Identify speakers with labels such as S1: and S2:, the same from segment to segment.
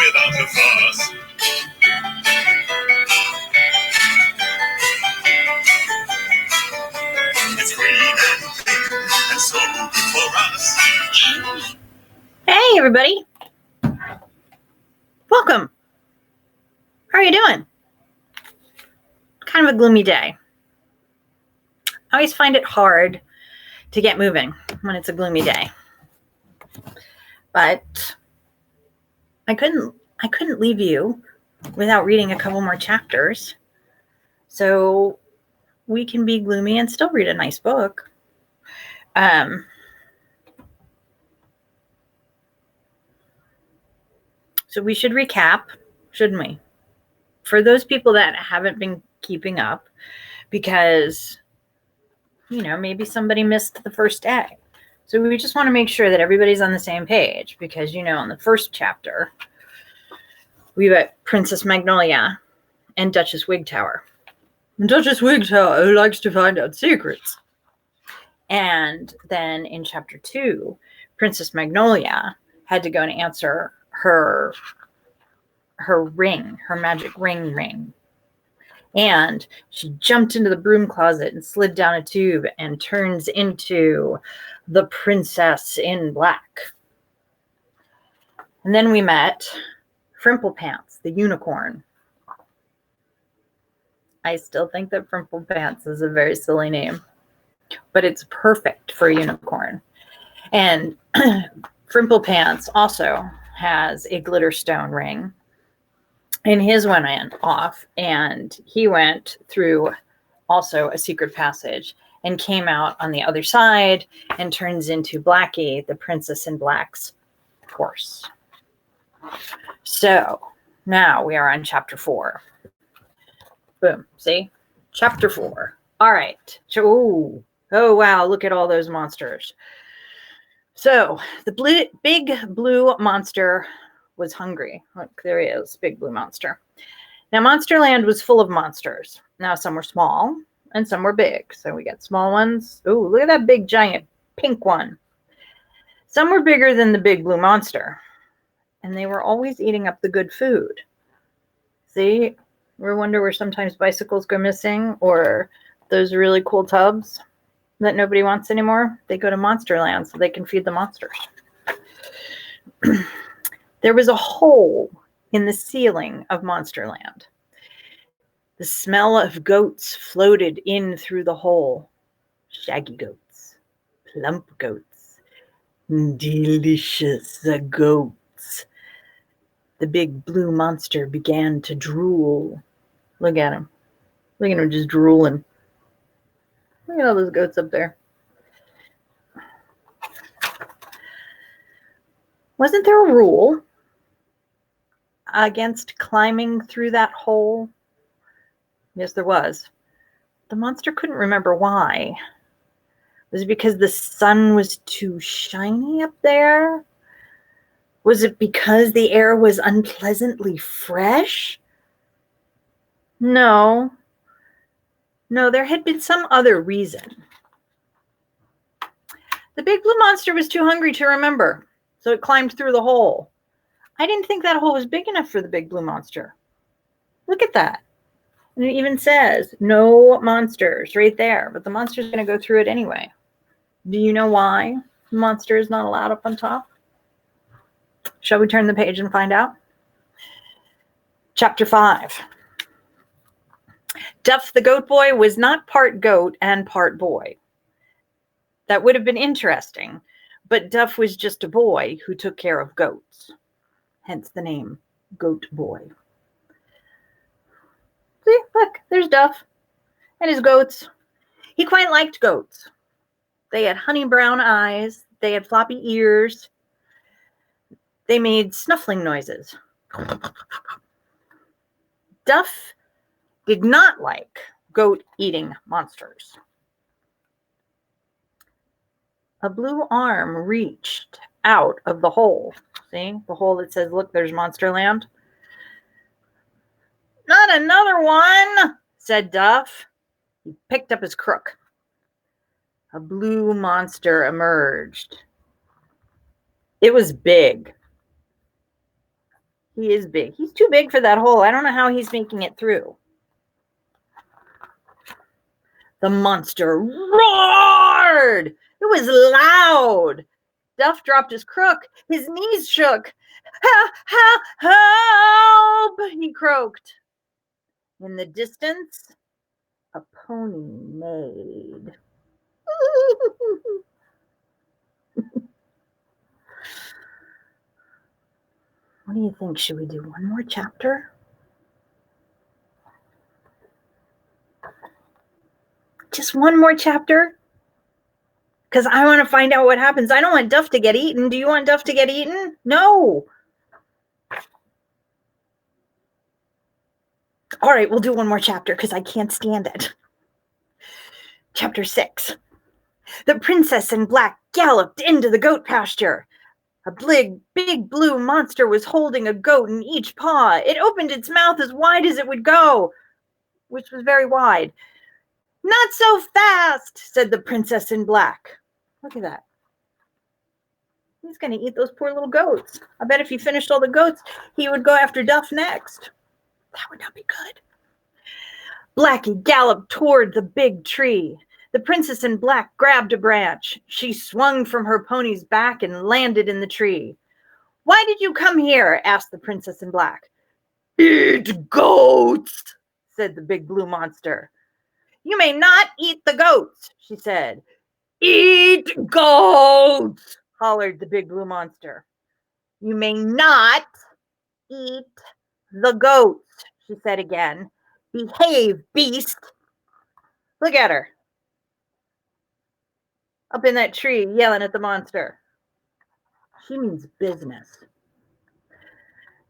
S1: without a fuss. It's green and pink and so good for us.
S2: Hey, everybody. Welcome. How are you doing? Kind of a gloomy day. I always find it hard to get moving when it's a gloomy day. But I couldn't leave you without reading a couple more chapters. So we can be gloomy and still read a nice book. So we should recap, shouldn't we? For those people that haven't been keeping up, because, maybe somebody missed the first day. So we just want to make sure that everybody's on the same page, because, in the first chapter, we've got Princess Magnolia and Duchess Wigtower. And Duchess Wigtower likes to find out secrets. And then in chapter 2, Princess Magnolia had to go and answer her ring, her magic ring. And she jumped into the broom closet and slid down a tube and turns into the Princess in Black. And then we met Frimplepants, the unicorn. I still think that Frimplepants is a very silly name, but it's perfect for a unicorn. And Frimplepants also has a glitter stone ring, and his went off, and he went through also a secret passage and came out on the other side and turns into Blackie, the Princess in Black's horse. So now we are on chapter 4. Boom. See? Chapter 4. All right. Oh, wow. Look at all those monsters. So the big blue monster was hungry. Look, there he is, big blue monster. Now, Monsterland was full of monsters. Now, some were small and some were big. So we got small ones. Oh, look at that big, giant pink one. Some were bigger than the big blue monster. And they were always eating up the good food. See? We wonder where sometimes bicycles go missing, or those really cool tubs that nobody wants anymore. They go to Monsterland so they can feed the monsters. There was a hole in the ceiling of Monsterland. The smell of goats floated in through the hole. Shaggy goats, plump goats, delicious goats. The big blue monster began to drool. Look at him. Look at him just drooling. Look at all those goats up there. Wasn't there a rule against climbing through that hole? Yes, there was. The monster couldn't remember why. Was it because the sun was too shiny up there? Was it because the air was unpleasantly fresh? No, there had been some other reason. The big blue monster was too hungry to remember, so it climbed through the hole. I didn't think that hole was big enough for the big blue monster. Look at that. And it even says, no monsters right there, but the monster's going to go through it anyway. Do you know why the monster is not allowed up on top? Shall we turn the page and find out? Chapter 5. Duff the goat boy was not part goat and part boy. That would have been interesting, but Duff was just a boy who took care of goats. Hence the name, Goat Boy. See, look, there's Duff and his goats. He quite liked goats. They had honey brown eyes. They had floppy ears. They made snuffling noises. Duff did not like goat-eating monsters. A blue arm reached out of the hole. See? The hole that says, look, there's Monsterland. Not another one, said Duff. He picked up his crook. A blue monster emerged. It was big. He is big. He's too big for that hole. I don't know how he's making it through. The monster roared. It was loud. Duff dropped his crook. His knees shook. Help! He croaked. In the distance, a pony neighed. What do you think? Should we do one more chapter? Just one more chapter? Because I want to find out what happens. I don't want Duff to get eaten. Do you want Duff to get eaten? No. All right, we'll do one more chapter because I can't stand it. Chapter 6. The princess in black galloped into the goat pasture. A big blue monster was holding a goat in each paw. It opened its mouth as wide as it would go, which was very wide. Not so fast, said the princess in black. Look at that. He's going to eat those poor little goats. I bet if he finished all the goats, he would go after Duff next. That would not be good. Blackie galloped toward the big tree. The princess in black grabbed a branch. She swung from her pony's back and landed in the tree. Why did you come here? Asked the princess in black. Eat goats, said the big blue monster. You may not eat the goats, she said. Eat goats, hollered the big blue monster. You may not eat the goats, she said again. Behave, beast. Look at her. Up in that tree, yelling at the monster. She means business.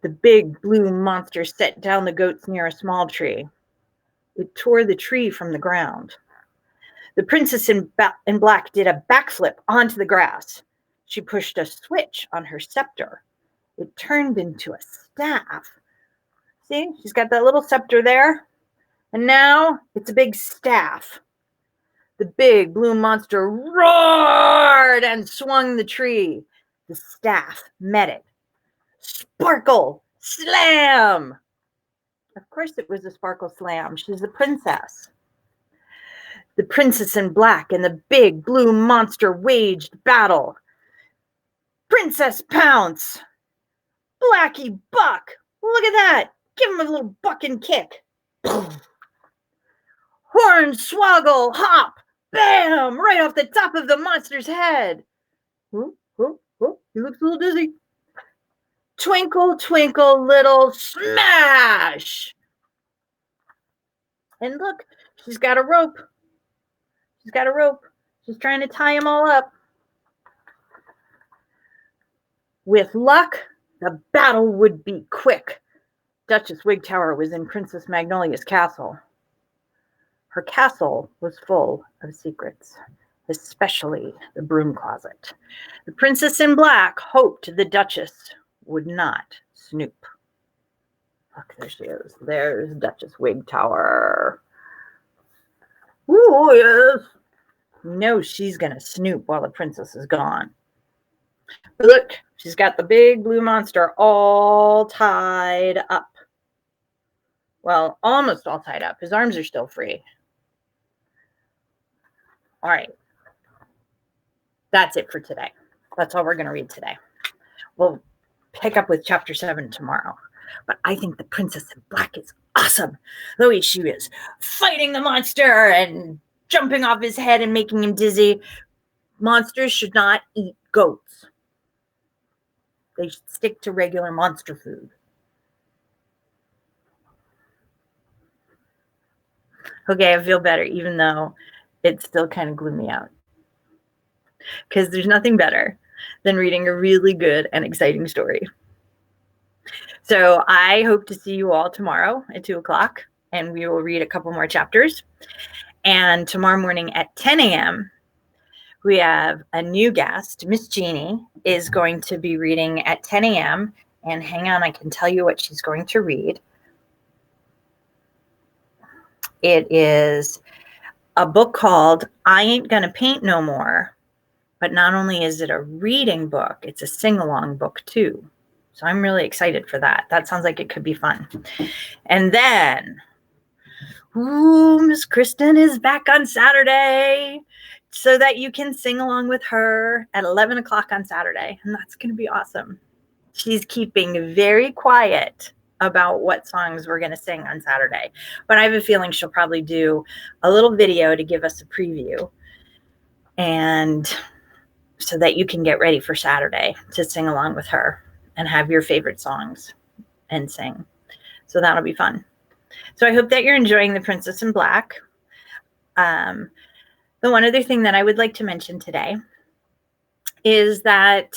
S2: The big blue monster set down the goats near a small tree. It tore the tree from the ground. The princess in black did a backflip onto the grass. She pushed a switch on her scepter. It turned into a staff. See, she's got that little scepter there. And now it's a big staff. The big blue monster roared and swung the tree. The staff met it. Sparkle! Slam! Of course it was a sparkle slam. She's a princess. The princess in black and the big blue monster waged battle. Princess pounce! Blackie buck! Look at that! Give him a little bucking kick. Horn swoggle hop! Bam! Right off the top of the monster's head. Oh, he looks a little dizzy. Twinkle, twinkle, little smash! And look, she's got a rope. She's got a rope. She's trying to tie them all up. With luck, the battle would be quick. Duchess Wigtower was in Princess Magnolia's castle. Her castle was full of secrets, especially the broom closet. The princess in black hoped the Duchess would not snoop. Look, there she is. There's Duchess Wigtower. Oh, yes. You know she's going to snoop while the princess is gone. But look, she's got the big blue monster all tied up. Well, almost all tied up. His arms are still free. All right. That's it for today. That's all we're going to read today. We'll pick up with chapter 7 tomorrow. But I think the princess in black is awesome. The way she is fighting the monster and jumping off his head and making him dizzy. Monsters should not eat goats. They should stick to regular monster food. Okay, I feel better, even though it's still kind of gloomy out. Because there's nothing better than reading a really good and exciting story. So I hope to see you all tomorrow at 2 o'clock, and we will read a couple more chapters. And tomorrow morning at 10 a.m., we have a new guest. Miss Jeannie is going to be reading at 10 a.m. And hang on, I can tell you what she's going to read. It is a book called I Ain't Gonna Paint No More. But not only is it a reading book, it's a sing-along book too. So I'm really excited for that. That sounds like it could be fun. And then, Miss Kristen is back on Saturday so that you can sing along with her at 11 o'clock on Saturday. And that's going to be awesome. She's keeping very quiet about what songs we're going to sing on Saturday. But I have a feeling she'll probably do a little video to give us a preview, and so that you can get ready for Saturday to sing along with her and have your favorite songs and sing. So that'll be fun. So I hope that you're enjoying The Princess in Black. The one other thing that I would like to mention today is that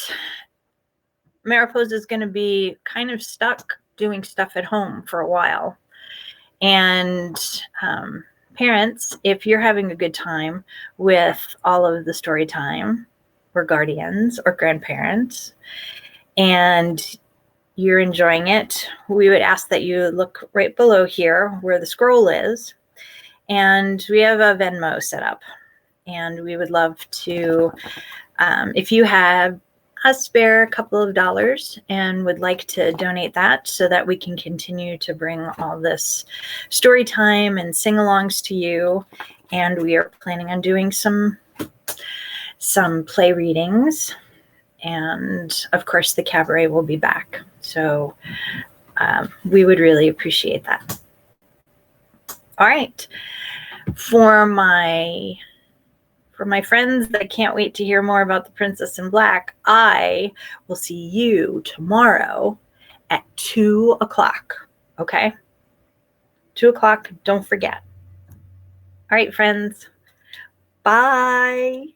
S2: Mariposa is going to be kind of stuck doing stuff at home for a while. And parents, if you're having a good time with all of the story time, or guardians or grandparents, and you're enjoying it, we would ask that you look right below here where the scroll is. And we have a Venmo set up. And we would love to, if you have a spare couple of dollars and would like to donate that so that we can continue to bring all this story time and sing-alongs to you. And we are planning on doing some play readings. And of course, the cabaret will be back. So we would really appreciate that. All right. For my friends that can't wait to hear more about The Princess in Black, I will see you tomorrow at 2 o'clock. Okay? 2 o'clock. Don't forget. All right, friends. Bye.